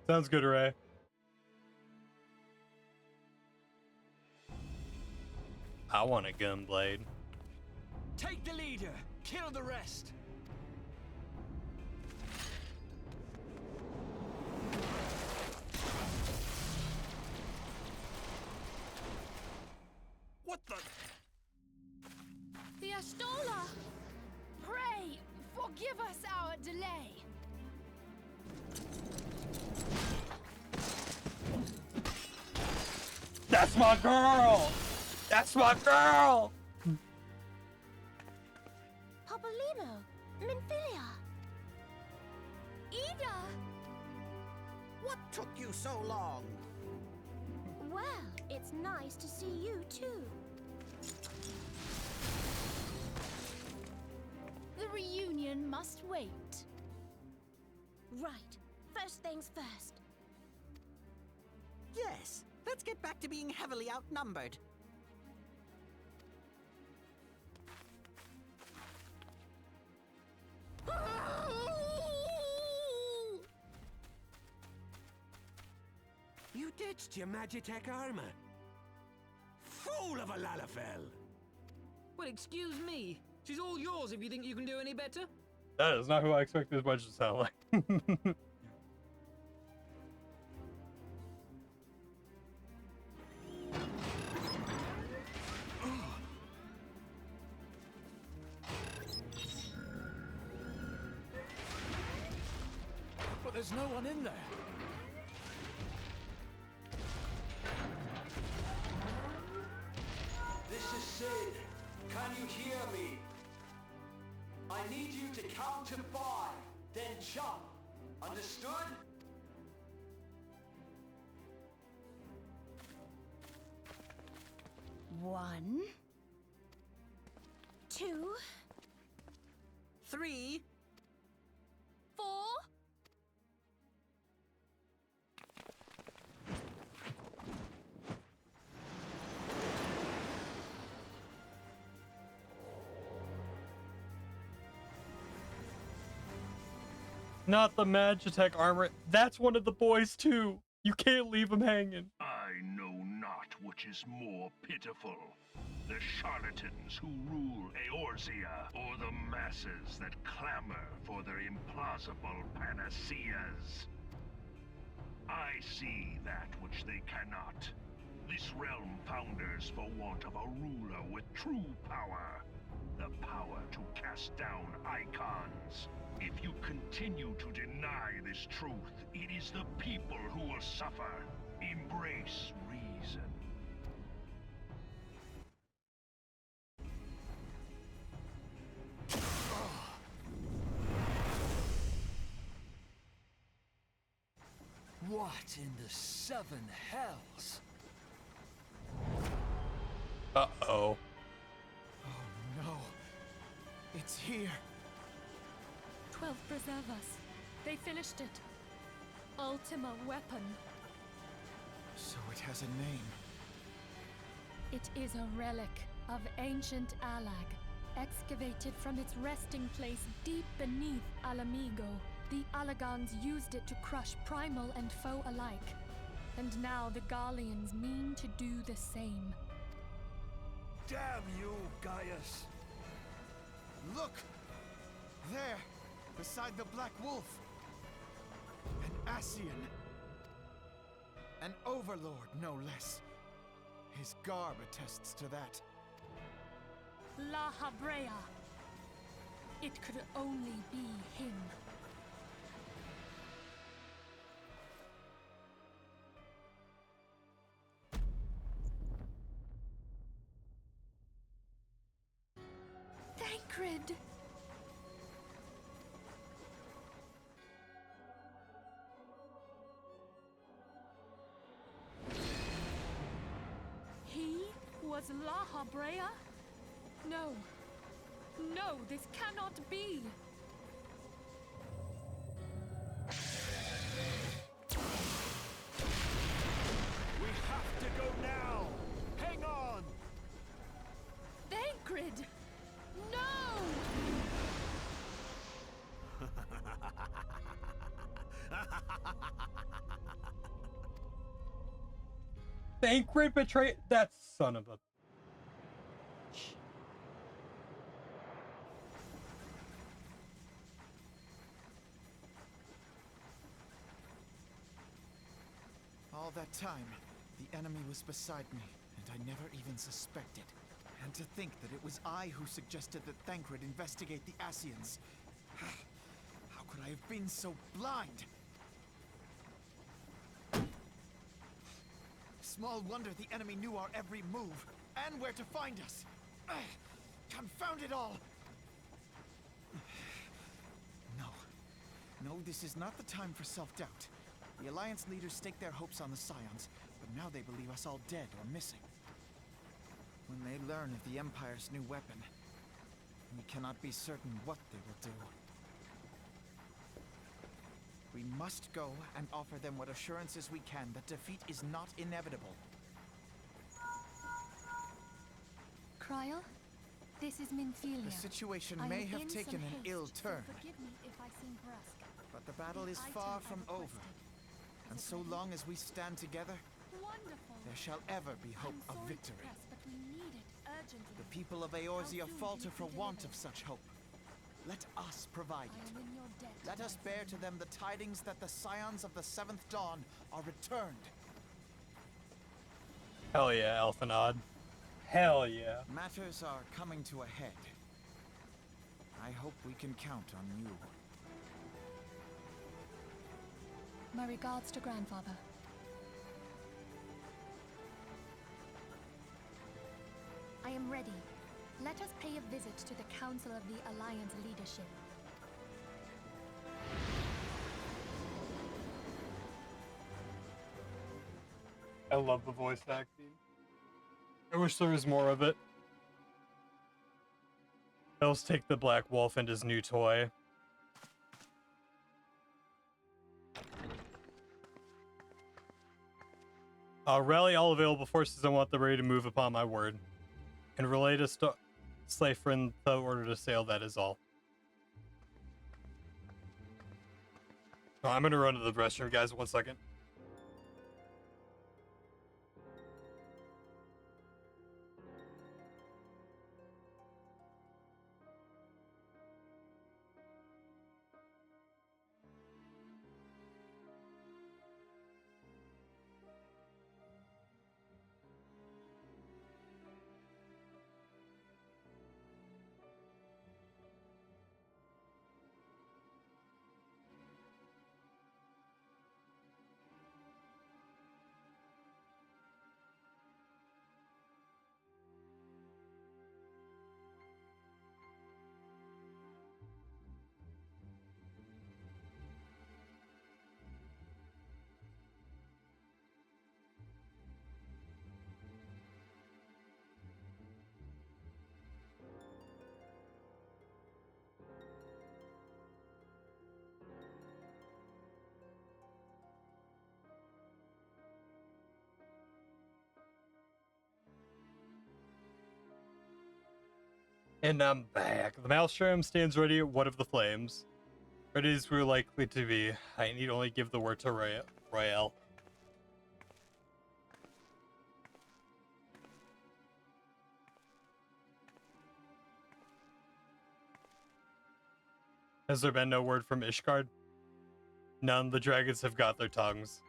Sounds good, Ray. I want a gunblade. Take the leader, kill the rest. What the? The Ashtola! Pray, forgive us our delay. That's my girl! That's my girl! Popolimo, Minfilia. Ida! What took you so long? Well, it's nice to see you too. The reunion must wait. Right. First things first. Yes, let's get back to being heavily outnumbered. You ditched your Magitech armor. Fool of a Lalafell! Well, excuse me. She's all yours if you think you can do any better. That is not who I expected as much to sound like. But there's no one in there. This is Sid. Can you hear me? I need you to count to 5, then jump. Understood? One, 2, 3. 4. Not the Magitech armor. That's one of the boys too. You can't leave him hanging. I know not which is more pitiful, the charlatans who rule Eorzea, or the masses that clamor for their implausible panaceas. I see that which they cannot. This realm founders for want of a ruler with true power. The power to cast down icons. If you continue to deny this truth, it is the people who will suffer. Embrace reason. What in the 7 hells? Uh-oh. Oh no. It's here. 12 preserve us. They finished it. Ultima weapon. So it has a name. It is a relic of ancient Alag, excavated from its resting place deep beneath Alamigo. The Alagons used it to crush primal and foe alike. And now the Garleans mean to do the same. Damn you, Gaius! Look! There! Beside the Black Wolf! An Ascian! An overlord, no less. His garb attests to that. La Habrea. It could only be him. Thancred! He was La Habrea? No. No, this cannot be! We have to go now! Hang on! Thancred! No! Thancred betrayed that son of a. All that time, the enemy was beside me, and I never even suspected. And to think that it was I who suggested that Thancred investigate the Asians. How could I have been so blind? Small wonder the enemy knew our every move, and where to find us. Confound it all! No, this is not the time for self-doubt. The Alliance leaders staked their hopes on the Scions, but now they believe us all dead or missing. When they learn of the Empire's new weapon, we cannot be certain what they will do. We must go and offer them what assurances we can that defeat is not inevitable. Cryle, this is Minfilia. The situation I may am have in taken some an haste, ill so turn, forgive me if I seem brusque. but the battle The is item far I from over. requested. And Is it so ready? long as we stand together, Wonderful. there shall ever be hope I'm of sorry to victory. press, but we need it urgently. The people of How Eorzea soon falter can for it be want delivered? of such hope. Let us provide I it. am in your debt. Let us my bear friend. to them the tidings that the Scions of the Seventh Dawn are returned. Hell yeah, Elfinod. Hell yeah. Matters are coming to a head. I hope we can count on you. My regards to grandfather. I am ready. Let us pay a visit to the Council of the Alliance leadership. I love the voice acting. I wish there was more of it. Let's take the Black Wolf and his new toy. Rally all available forces. I want them ready to move upon my word. And relay to Slayfrin the order to sail, that is all. Oh, I'm gonna run to the restroom, guys. 1 second. And I'm back. The Maelstrom stands ready at one of the flames. Ready as we're likely to be. I need only give the word to Royale. Has there been no word from Ishgard? None. The dragons have got their tongues.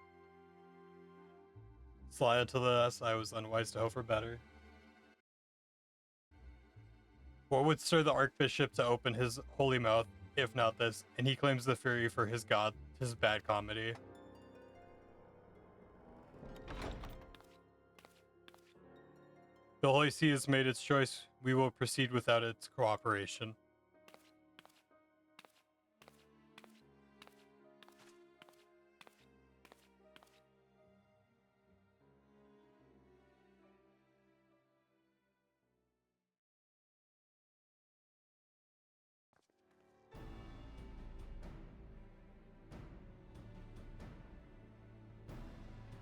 Slide to us, I was unwise to hope for better. What would stir the Archbishop to open his holy mouth, if not this? And he claims the fury for his god, his bad comedy. The Holy See has made its choice. We will proceed without its cooperation.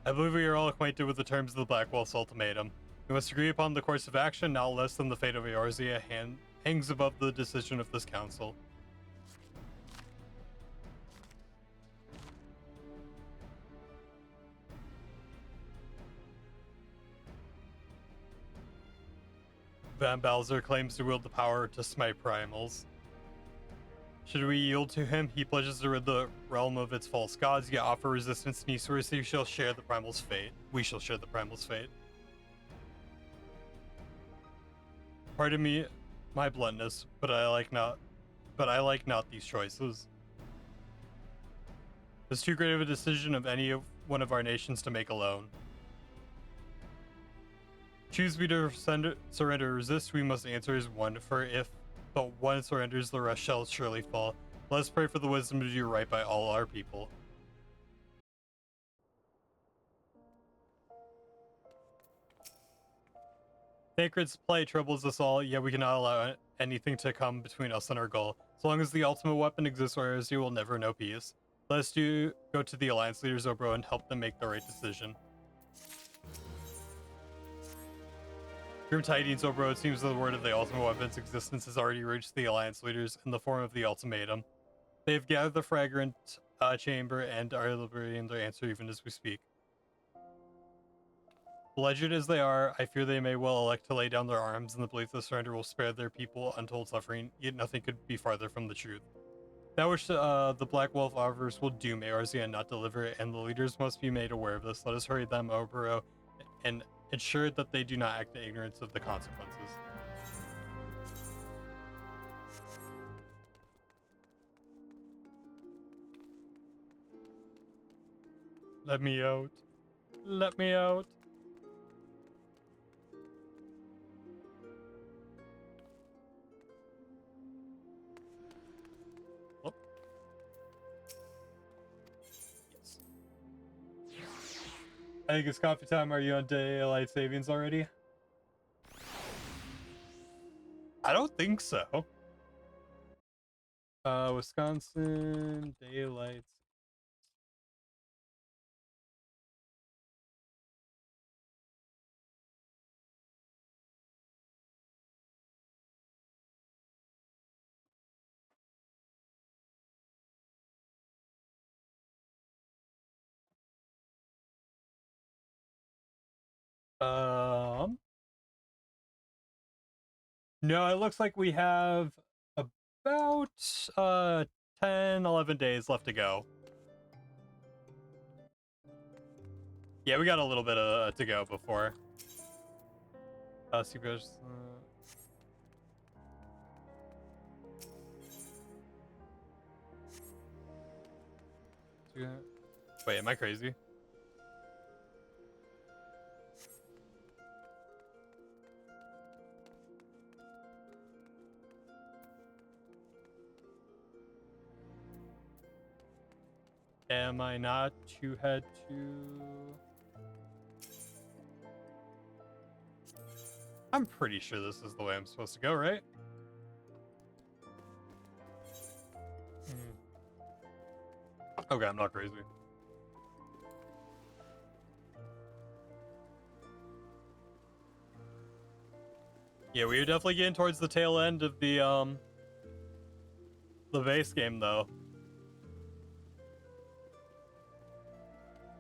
I believe we are all acquainted with the terms of the Black Wolf's ultimatum. We must agree upon the course of action, not less than the fate of Eorzea hangs above the decision of this council. Van Balzer claims to wield the power to smite primals. Should we yield to him, he pledges to rid the realm of its false gods, yet offer resistance and eastwards, he shall share the primal's fate. We shall share the primal's fate. Pardon me, my bluntness, but I like not these choices. It's too great of a decision of any of one of our nations to make alone. Choose we to surrender or resist, we must answer as one, for if but one surrenders, the rest shall surely fall. Let us pray for the wisdom to do right by all our people. Tancred's plight troubles us all, yet we cannot allow anything to come between us and our goal. As long as the ultimate weapon exists, whereas you will never know peace. Let us go to the Alliance leaders, Obro, and help them make the right decision. Grim tidings, Obro. It seems the word of the ultimate weapon's existence has already reached the Alliance leaders in the form of the ultimatum. They have gathered the fragrant chamber and are deliberating their answer even as we speak. Alleged as they are, I fear they may well elect to lay down their arms in the belief that surrender will spare their people untold suffering, yet nothing could be farther from the truth. That which the Black Wolf offers will doom Eorzea and not deliver it, and the leaders must be made aware of this. Let us hurry them, Obro, and ensure that they do not act in ignorance of the consequences. Let me out. Let me out. Oh. Yes. I think it's coffee time. Are you on daylight savings already? I don't think so. Wisconsin daylight. No, it looks like we have about 10-11 days left to go. Yeah, we got a little bit to go before. CPS, wait, am I crazy? Am I not to head to... I'm pretty sure this is the way I'm supposed to go, right? Okay, I'm not crazy. Yeah, we are definitely getting towards the tail end of the base game, though.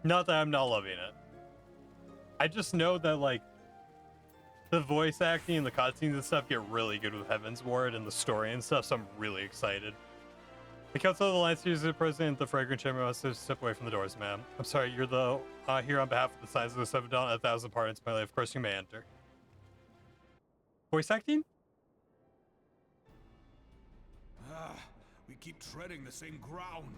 Not that I'm not loving it. I just know that, like, the voice acting and the cutscenes and stuff get really good with Heaven's Ward and the story and stuff, so I'm really excited. The Council of the Alliance is the president, the Fragrant Chamber must step away from the doors, ma'am. I'm sorry, you're the here on behalf of the Sons of the Seven Dawn. 1,000 pardons, my lady. Of course you may enter. Voice acting? We keep treading the same ground.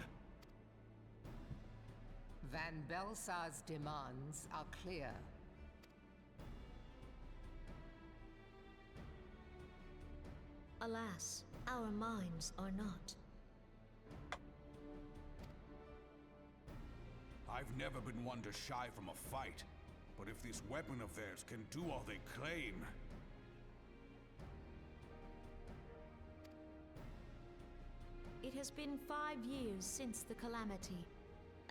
Van Belsar's demands are clear. Alas, our minds are not. I've never been one to shy from a fight, but if this weapon of theirs can do all they claim... It has been 5 years since the calamity,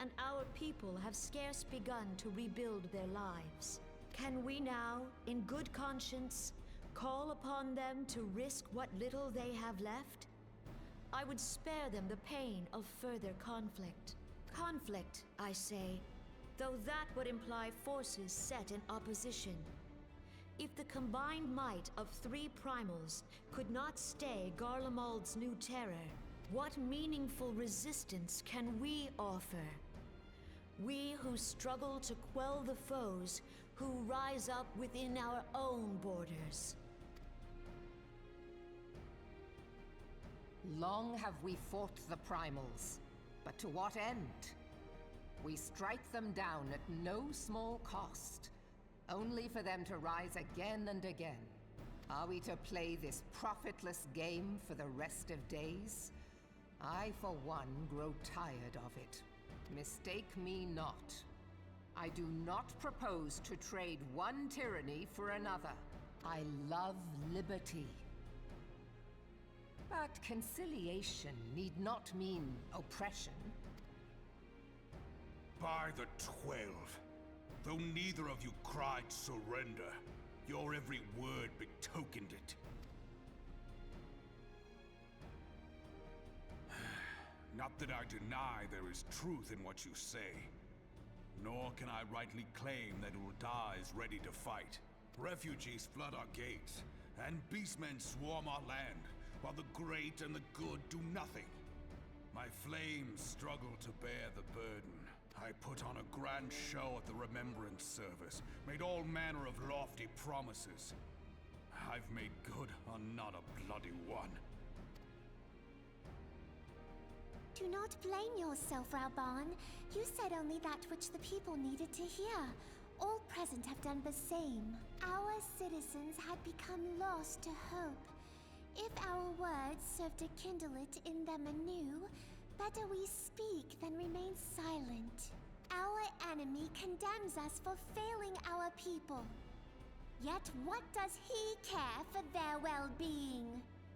and our people have scarce begun to rebuild their lives. Can we now, in good conscience, call upon them to risk what little they have left? I would spare them the pain of further conflict. Conflict, I say, though that would imply forces set in opposition. If the combined might of 3 primals could not stay Garlemald's new terror, what meaningful resistance can we offer? We who struggle to quell the foes who rise up within our own borders. Long have we fought the primals, but to what end? We strike them down at no small cost, only for them to rise again and again. Are we to play this profitless game for the rest of days? I, for one, grow tired of it. Mistake me not. I do not propose to trade one tyranny for another. I love liberty. But conciliation need not mean oppression. By the 12, though neither of you cried surrender, your every word betokened it. Not that I deny there is truth in what you say, nor can I rightly claim that Ul'dah is ready to fight. Refugees flood our gates, and beastmen swarm our land, while the great and the good do nothing. My flames struggle to bear the burden. I put on a grand show at the Remembrance Service, made all manner of lofty promises. I've made good on not a bloody one. Do not blame yourself, Reborn. You said only that which the people needed to hear. All present have done the same. Our citizens had become lost to hope. If our words serve to kindle it in them anew, better we speak than remain silent. Our enemy condemns us for failing our people. Yet what does he care for their well-being?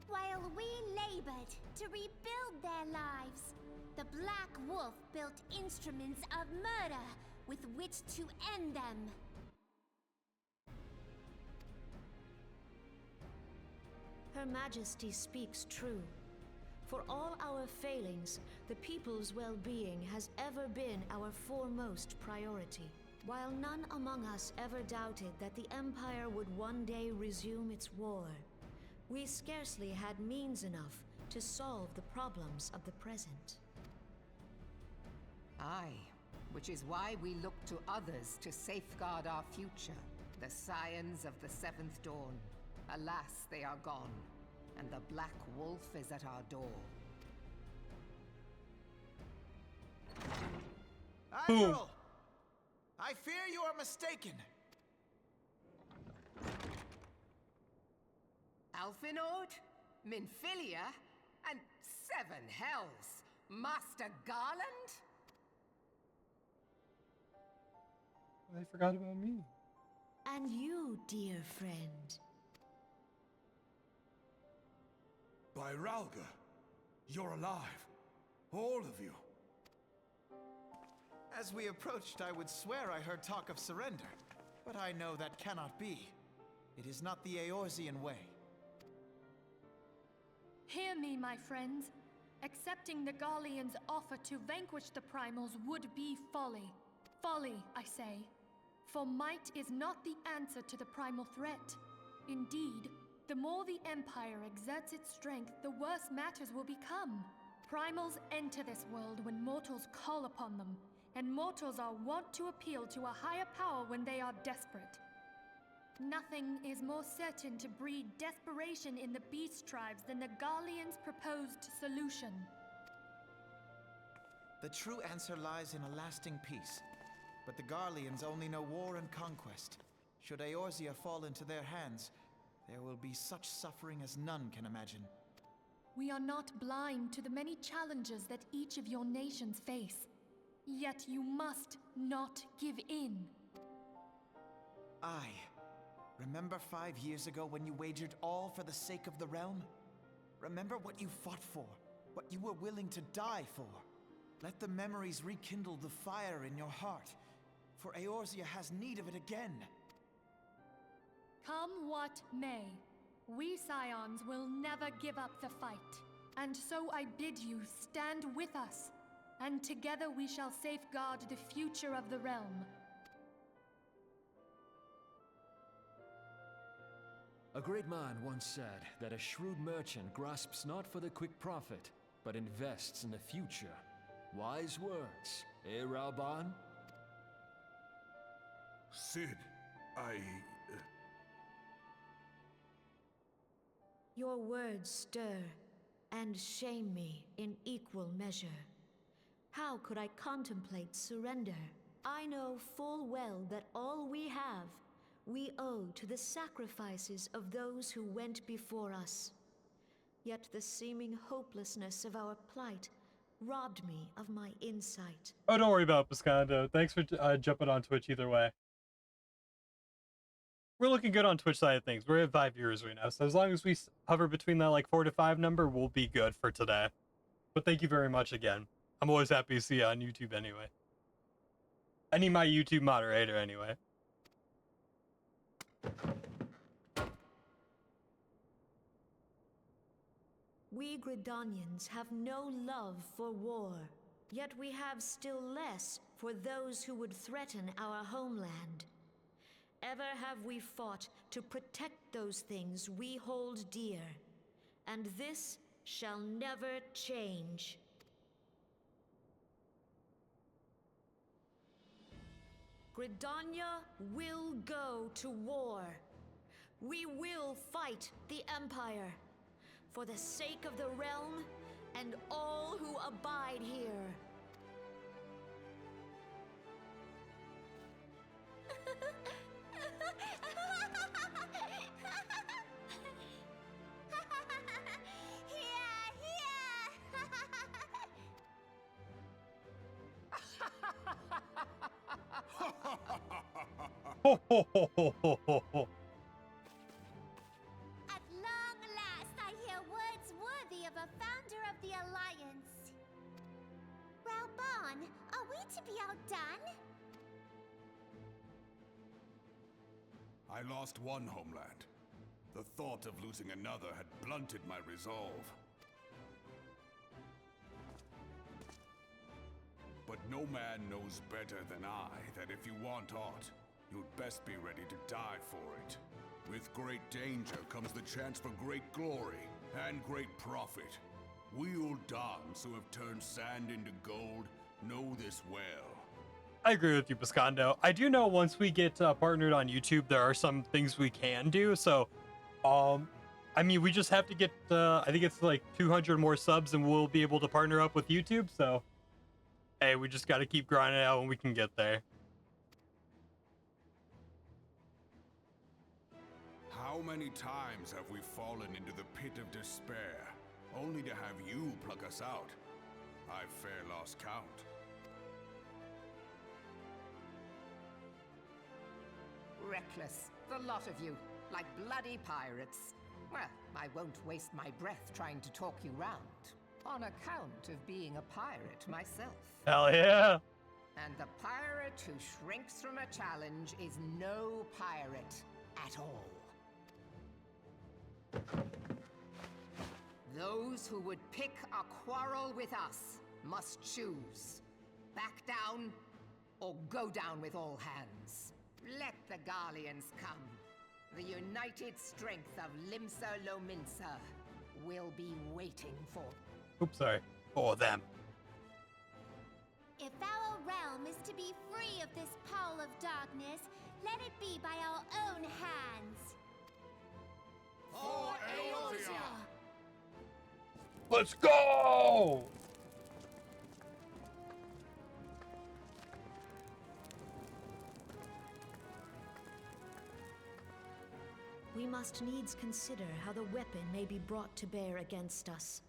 While we labored to rebuild their lives, the Black Wolf built instruments of murder with which to end them. Her Majesty speaks true. For all our failings, the people's well-being has ever been our foremost priority. While none among us ever doubted that the Empire would one day resume its war, we scarcely had means enough to solve the problems of the present. Aye, which is why we look to others to safeguard our future. The Scions of the Seventh Dawn. Alas, they are gone, and the Black Wolf is at our door. Admiral! I fear you are mistaken. Alfinord, Minfilia, and 7 hells! Master Garland? They forgot about me. And you, dear friend. By Ralga, you're alive. All of you. As we approached, I would swear I heard talk of surrender. But I know that cannot be. It is not the Eorzean way. Hear me, my friends. Accepting the Garleans' offer to vanquish the Primals would be folly. Folly, I say. For might is not the answer to the primal threat. Indeed, the more the Empire exerts its strength, the worse matters will become. Primals enter this world when mortals call upon them, and mortals are wont to appeal to a higher power when they are desperate. Nothing is more certain to breed desperation in the beast tribes than the Garleans' proposed solution. The true answer lies in a lasting peace. But the Garleans only know war and conquest. Should Eorzea fall into their hands, there will be such suffering as none can imagine. We are not blind to the many challenges that each of your nations face. Yet you must not give in. Remember 5 years ago when you wagered all for the sake of the realm? Remember what you fought for, what you were willing to die for. Let the memories rekindle the fire in your heart, for Eorzea has need of it again. Come what may, we Scions will never give up the fight. And so I bid you stand with us, and together we shall safeguard the future of the realm. A great man once said that a shrewd merchant grasps not for the quick profit, but invests in the future. Wise words, eh, Raoban? Sid, Your words stir and shame me in equal measure. How could I contemplate surrender? I know full well that all we have, we owe to the sacrifices of those who went before us. Yet the seeming hopelessness of our plight robbed me of my insight. Oh, don't worry about it, Piscondo. Thanks for jumping on Twitch either way. We're looking good on Twitch side of things. We're at 5 viewers right now, so as long as we hover between that like 4 to 5 number, we'll be good for today. But thank you very much again. I'm always happy to see you on YouTube anyway. I need my YouTube moderator anyway. We Gridanians have no love for war, yet we have still less for those who would threaten our homeland. Ever have we fought to protect those things we hold dear, and this shall never change. Gridania will go to war. We will fight the Empire for the sake of the realm and all who abide here. Ho ho ho ho ho ho ho. At long last, I hear words worthy of a founder of the Alliance. Raoban, are we to be outdone? I lost one homeland. The thought of losing another had blunted my resolve. But no man knows better than I that if you want aught, you'd best be ready to die for it. With great danger comes the chance for great glory and great profit. We Uldans who have turned sand into gold know this well. I agree with you, Piscondo. I do know once we get partnered on YouTube, there are some things we can do. So, I mean, we just have to get, I think it's like 200 more subs and we'll be able to partner up with YouTube. So, hey, we just got to keep grinding out when we can get there. How many times have we fallen into the pit of despair, only to have you pluck us out? I've fair lost count. Reckless, the lot of you, like bloody pirates. Well, I won't waste my breath trying to talk you round, on account of being a pirate myself. Hell yeah! And the pirate who shrinks from a challenge is no pirate at all. Those who would pick a quarrel with us must choose. Back down, or go down with all hands. Let the Garleans come. The united strength of Limsa Lominsa will be waiting for... Oops, sorry. For them. If our realm is to be free of this pall of darkness, let it be by our own hands. For Eorzea! Let's go! We must needs consider how the weapon may be brought to bear against us.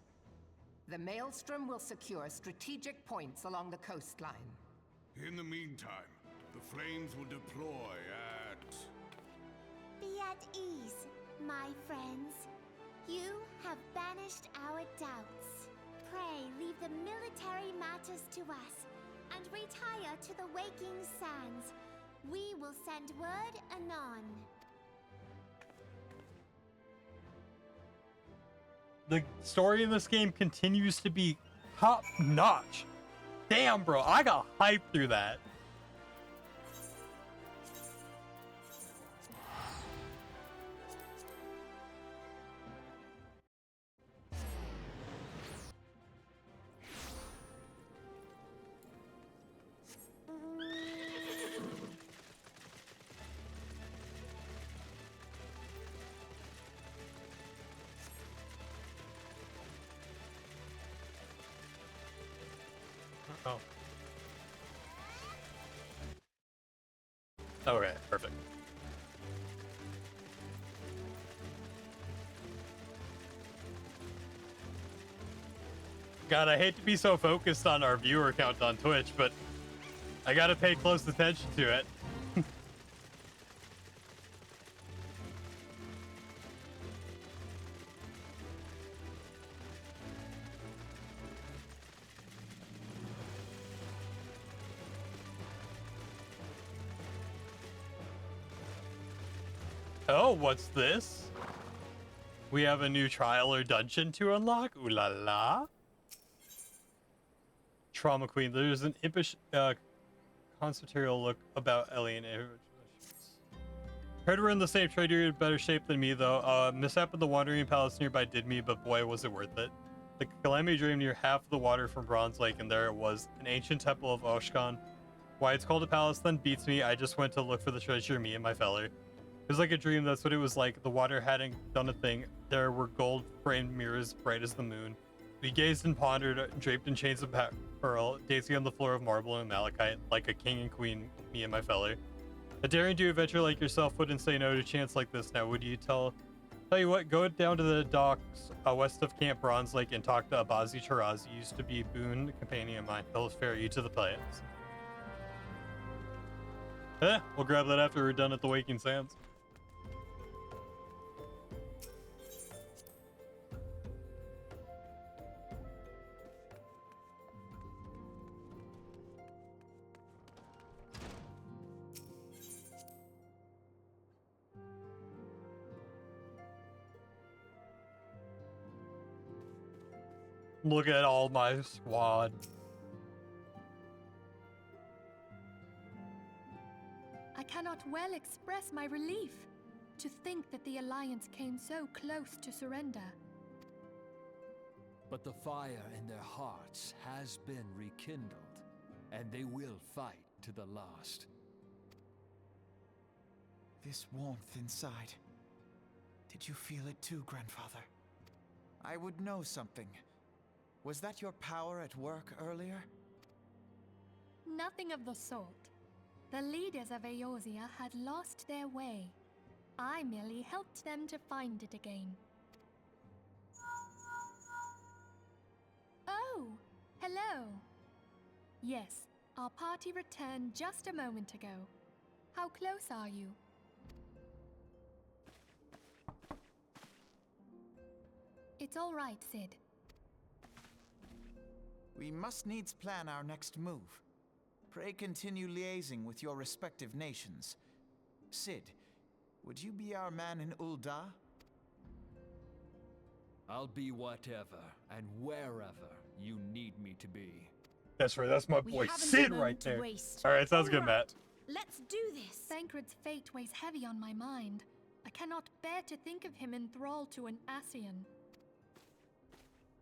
The Maelstrom will secure strategic points along the coastline. In the meantime, the flames will deploy at... Be at ease, my friends. You have banished our doubts. Pray leave the military matters to us, and retire to the waking sands. We will send word anon. The story in this game continues to be top notch. Damn, bro, I got hyped through that. Oh. Okay, perfect. God, I hate to be so focused on our viewer count on Twitch, but I gotta pay close attention to it. Oh, what's this? We have a new trial or dungeon to unlock. Ooh la la. Trauma Queen. There's an impish concertorial look about Alien. Heard we're in the same trade. You're in better shape than me, though. Mishap in the Wandering Palace nearby did me, but boy, was it worth it. The Calamity drained near half of the water from Bronze Lake, and there it was, an ancient temple of Oshkan. Why it's called a palace then beats me. I just went to look for the treasure, me and my feller. It was like a dream. That's what it was like. The water hadn't done a thing. There were gold-framed mirrors bright as the moon. We gazed and pondered, draped in chains of pearl, dancing on the floor of marble and malachite, like a king and queen, me and my feller. A daring do adventure like yourself wouldn't say no to a chance like this now, would you? Tell you what, go down to the docks west of Camp Bronze Lake and talk to Abazi Tarazi. Used to be a boon companion of mine. He'll ferry you to the plans. We'll grab that after we're done at the Waking Sands. Look at all my squad. I cannot well express my relief to think that the Alliance came so close to surrender. But the fire in their hearts has been rekindled, and they will fight to the last. This warmth inside. Did you feel it too, Grandfather? I would know something. Was that your power at work earlier? Nothing of the sort. The leaders of Eorzea had lost their way. I merely helped them to find it again. Oh, hello. Yes, our party returned just a moment ago. How close are you? It's all right, Sid. We must needs plan our next move. Pray continue liaising with your respective nations. Sid, would you be our man in Ul'dah? I'll be whatever and wherever you need me to be. That's right, that's my boy Sid right there. Alright, sounds good, Matt. Let's do this! Thancred's fate weighs heavy on my mind. I cannot bear to think of him in thrall to an Ascian.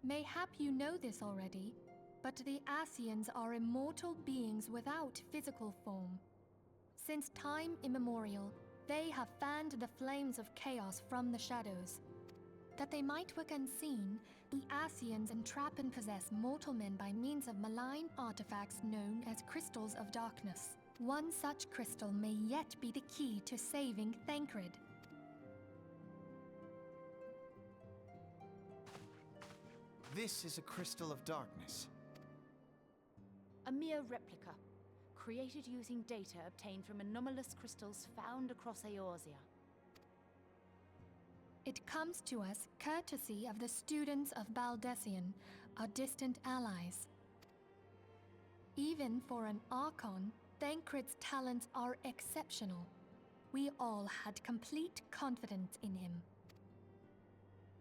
Mayhap you know this already, but the Ascians are immortal beings without physical form. Since time immemorial, they have fanned the flames of chaos from the shadows. That they might work unseen, the Ascians entrap and possess mortal men by means of malign artifacts known as crystals of darkness. One such crystal may yet be the key to saving Thancred. This is a crystal of darkness. A mere replica, created using data obtained from anomalous crystals found across Eorzea. It comes to us courtesy of the students of Baldessian, our distant allies. Even for an Archon, Thancred's talents are exceptional. We all had complete confidence in him.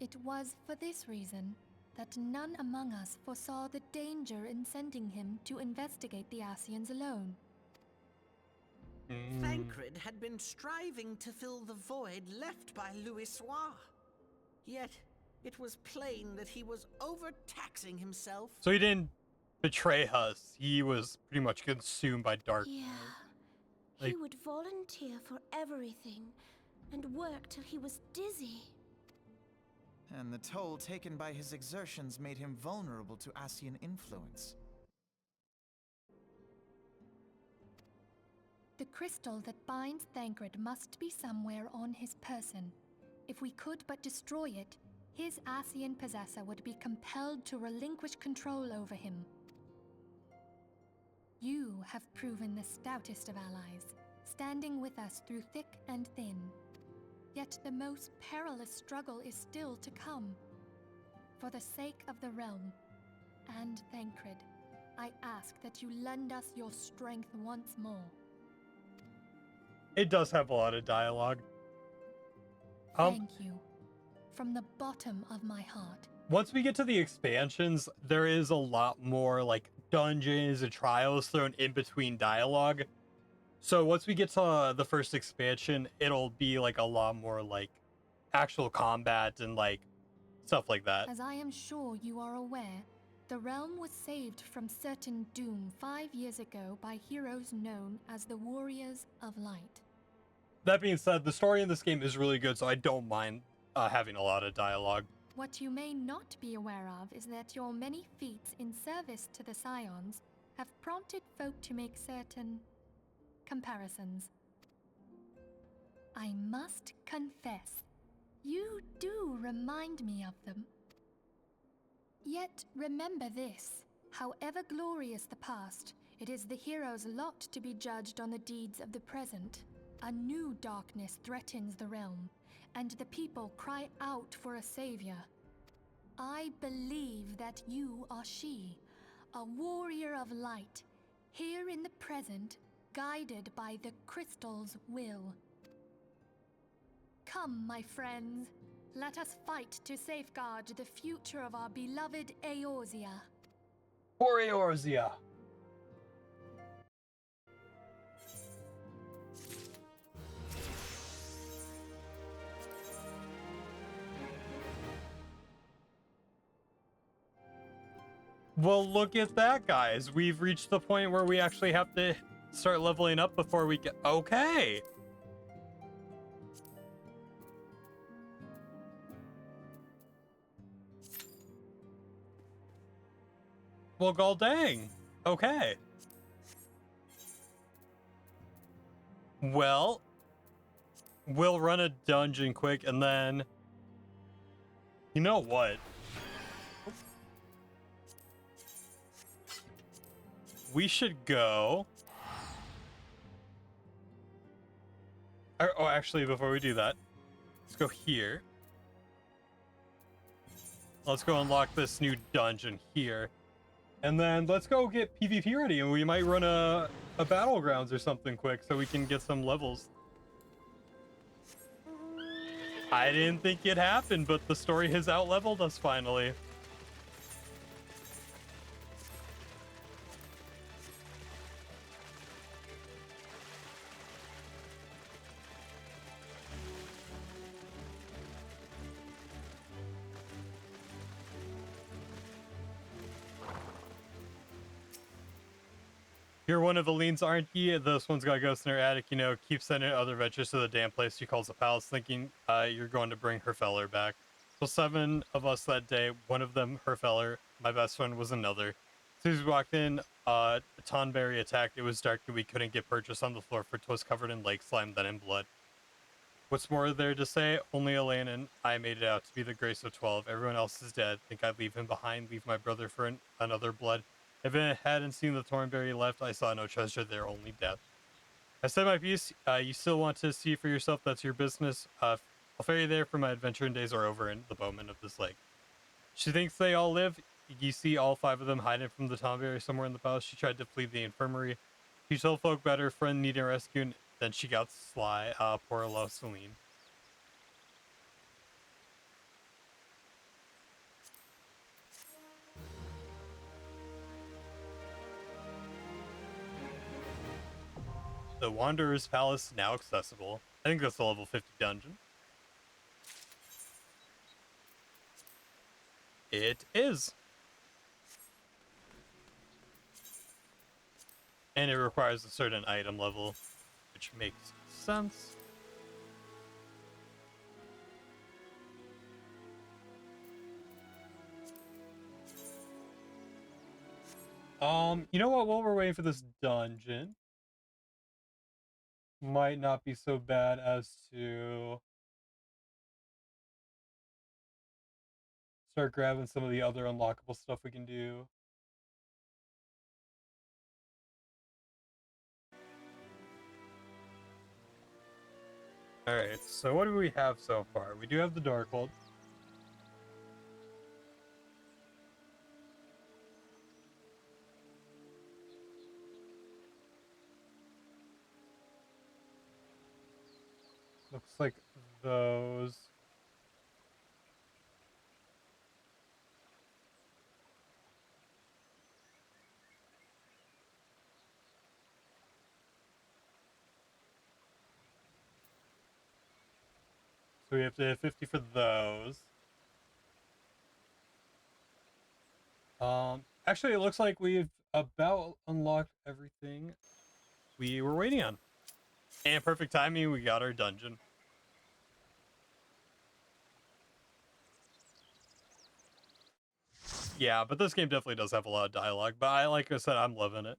It was for this reason that none among us foresaw the danger in sending him to investigate the Ascians alone. Thancred had been striving to fill the void left by Louisoix. Yet, it was plain that he was overtaxing himself. So he didn't betray us. He was pretty much consumed by darkness. Yeah. Like, he would volunteer for everything and work till he was dizzy. And the toll taken by his exertions made him vulnerable to Ascian influence. The crystal that binds Thancred must be somewhere on his person. If we could but destroy it, his Ascian possessor would be compelled to relinquish control over him. You have proven the stoutest of allies, standing with us through thick and thin. Yet the most perilous struggle is still to come. For the sake of the realm and Thancred, I ask that you lend us your strength once more. It does have a lot of dialogue. Thank you. From the bottom of my heart. Once we get to the expansions, there is a lot more like dungeons and trials thrown in between dialogue. So once we get to the first expansion, it'll be like a lot more like actual combat and like stuff like that. As I am sure you are aware, the realm was saved from certain doom 5 years ago by heroes known as the Warriors of Light. That being said, the story in this game is really good, so I don't mind having a lot of dialogue. What you may not be aware of is that your many feats in service to the Scions have prompted folk to make certain comparisons. I must confess, you do remind me of them. Yet remember this, however glorious the past, it is the hero's lot to be judged on the deeds of the present. A new darkness threatens the realm, and the people cry out for a savior. I believe that you are she, a warrior of light, here in the present, guided by the crystal's will. Come, my friends, let us fight to safeguard the future of our beloved Eorzea. For Eorzea! Well, look at that, guys. We've reached the point where we actually have to start leveling up before we get... Okay! Well, god dang. Okay. Well, we'll run a dungeon quick and then... You know what? We should go... Oh, actually, before we do that, let's go here. Let's go unlock this new dungeon here. And then let's go get PvP ready, and we might run a Battlegrounds or something quick so we can get some levels. I didn't think it happened, but the story has out-leveled us finally. You're one of Aline's, aren't you? This one's got ghosts in her attic, you know, keep sending other adventures to the damn place she calls the palace, thinking you're going to bring her feller back. So 7 of us that day, one of them her feller, my best friend was another. As soon as we walked in, Tonberry attacked. It was dark and we couldn't get purchase on the floor for it was covered in lake slime, then in blood. What's more there to say? Only Elaine and I made it out to be the grace of 12. Everyone else is dead. Think I'd leave him behind, leave my brother for another blood. If I hadn't seen the Thornberry left, I saw no treasure there, only death. I said my piece. You still want to see for yourself? That's your business. I'll ferry you there for my adventuring days are over in the bowman of this lake. She thinks they all live. You see all 5 of them hiding from the Thornberry somewhere in the palace. She tried to flee the infirmary. She told folk about her friend needing rescue, and then she got sly. Poor La Celine. The Wanderer's Palace now accessible. I think that's the level 50 dungeon. It is. And it requires a certain item level, which makes sense. You know what? While we're waiting for this dungeon, might not be so bad as to start grabbing some of the other unlockable stuff we can do. Alright, so what do we have so far? We do have the Darkhold. Looks like those. So we have to hit 50 for those. Actually, it looks like we've about unlocked everything we were waiting on. And perfect timing, we got our dungeon. Yeah, but this game definitely does have a lot of dialogue, but like I said, I'm loving it.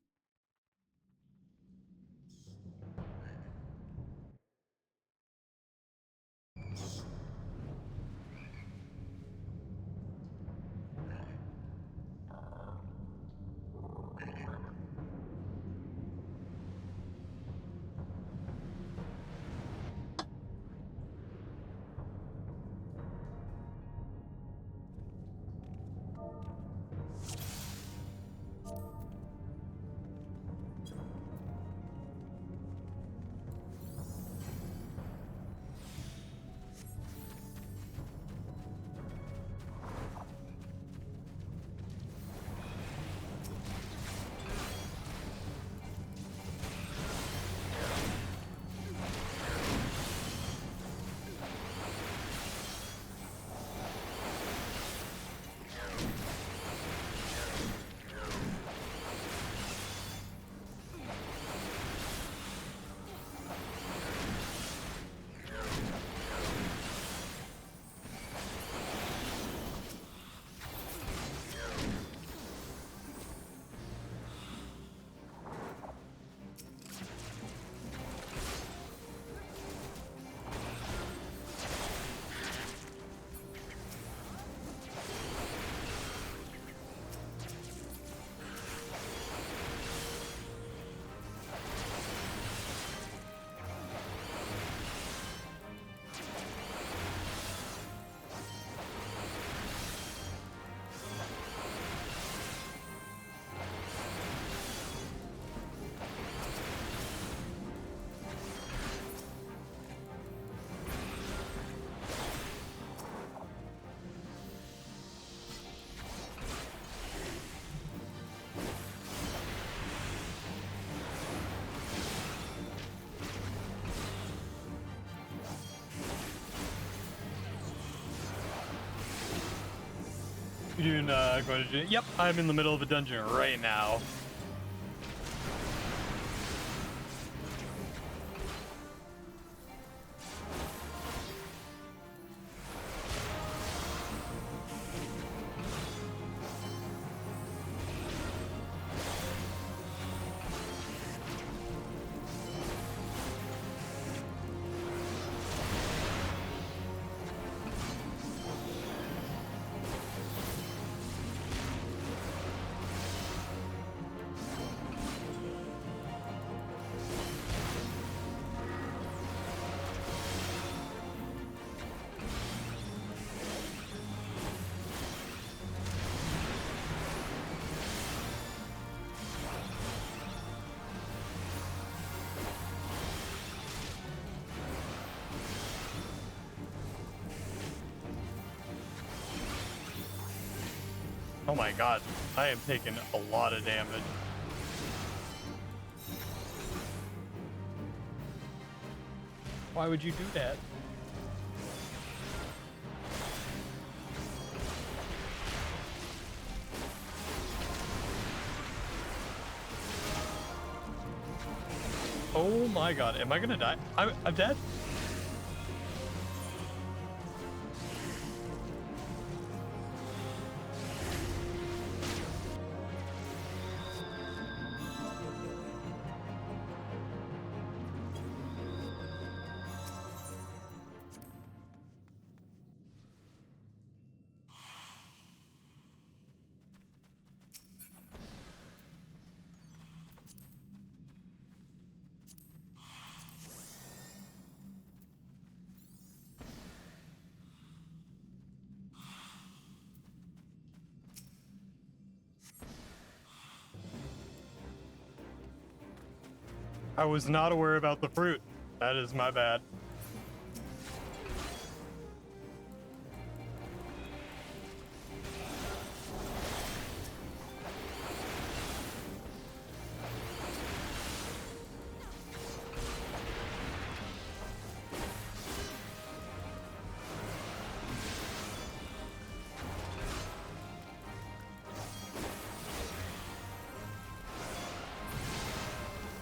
You doing going to? Yep, I'm in the middle of a dungeon right now. Oh my god, I am taking a lot of damage. Why would you do that? Oh my god, am I gonna die? I'm dead? I was not aware about the fruit. That is my bad.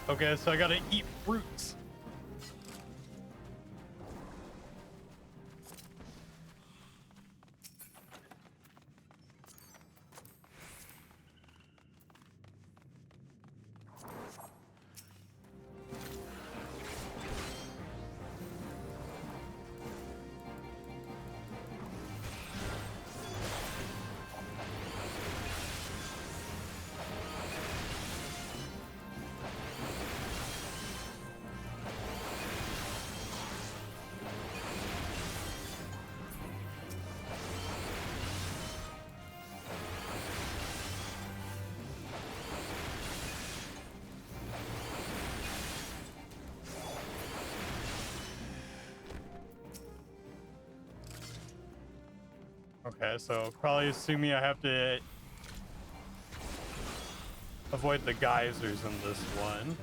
Okay, so I gotta eat fruits. Okay, so probably assuming I have to avoid the geysers in this one.